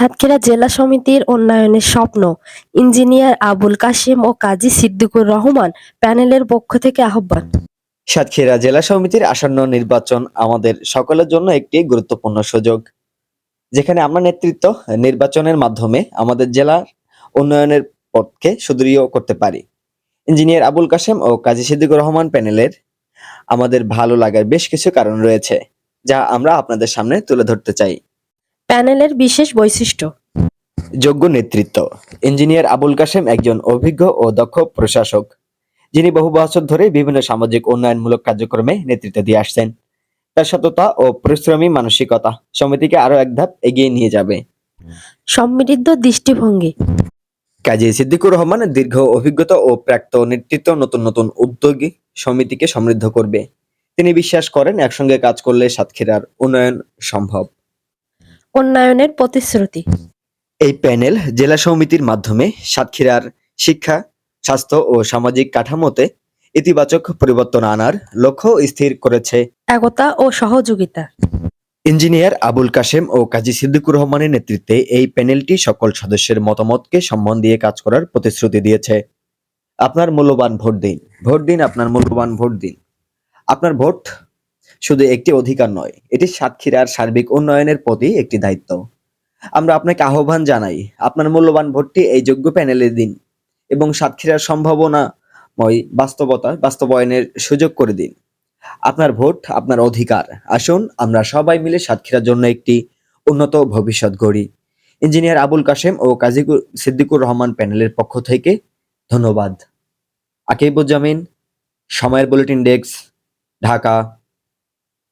সাতক্ষীরা জেলা সমিতির উন্নয়নের স্বপ্ন ইঞ্জিনিয়ার আবুল কাশেম ও কাজী সিদ্দিকুর রহমান প্যানেলের পক্ষ থেকে আহ্বান। সাতক্ষীরা জেলা সমিতির আসন্ন নির্বাচন আমাদের সকলের জন্য একটি গুরুত্বপূর্ণ সুযোগ, যেখানে আমরা নেতৃত্ব নির্বাচনের মাধ্যমে আমাদের জেলার উন্নয়নের পথকে সুদৃঢ় করতে পারি। ইঞ্জিনিয়ার আবুল কাশেম ও কাজী সিদ্দিকুর রহমান প্যানেলের আমাদের ভালো লাগার বেশ কিছু কারণ রয়েছে, যা আমরা আপনাদের সামনে তুলে ধরতে চাই। প্যানেলের বিশেষ বৈশিষ্ট্য: যোগ্য নেতৃত্ব। ইঞ্জিনিয়ার আবুল কাশেম একজন অভিজ্ঞ ও দক্ষ প্রশাসক, যিনি বহু বছর ধরে বিভিন্ন সামাজিক উন্নয়নমূলক কার্যক্রমে নেতৃত্ব দিয়ে আসছেন। তার সততা ও পরিশ্রমী মানসিকতা সমিতিকে আরো এক ধাপ এগিয়ে নিয়ে যাবে। সমৃদ্ধ দৃষ্টিভঙ্গি। কাজী সিদ্দিকুর রহমানের দীর্ঘ অভিজ্ঞতা ও প্রাপ্ত নেতৃত্ব নতুন নতুন উদ্যোগী সমিতিকে সমৃদ্ধ করবে। তিনি বিশ্বাস করেন একসঙ্গে কাজ করলে সাতক্ষীরার উন্নয়ন সম্ভব। উন্নয়নের প্রতিশ্রুতি। এই প্যানেল জেলা সমিতির মাধ্যমে সাতক্ষীরার শিক্ষা, স্বাস্থ্য ও সামাজিক কাঠামোতে ইতিবাচক পরিবর্তন আনার লক্ষ্য স্থির করেছে। একতা ও সহযোগিতা। ইঞ্জিনিয়ার আবুল কাশেম ও কাজী সিদ্দিকুর রহমানের নেতৃত্বে এই প্যানেলটি সকল সদস্যের মতামতকে সম্মান দিয়ে কাজ করার প্রতিশ্রুতি দিয়েছে। আপনার মূল্যবান ভোট দিন, ভোট দিন, আপনার মূল্যবান ভোট দিন। আপনার ভোট শুধু একটি অধিকার নয়, এটি সাতক্ষীরার সার্বিক উন্নয়নের প্রতি একটি দায়িত্ব। আমরা আপনাকে আহ্বান জানাই, আপনার মূল্যবান ভোটটি এই যোগ্য প্যানেলে দিন এবং সাতক্ষীরার সম্ভাবনাময় বাস্তবায়নের সুযোগ করে দিন। আপনার ভোট আপনার অধিকার। আসুন আমরা সবাই মিলে সাতক্ষীরার জন্য একটি উন্নত ভবিষ্যৎ গড়ি। ইঞ্জিনিয়ার আবুল কাশেম ও কাজী সিদ্দিকুর রহমান প্যানেলের পক্ষ থেকে ধন্যবাদ। আকিবুজ্জামিন, সময়ের বুলেটিন ডেস্ক, ঢাকা।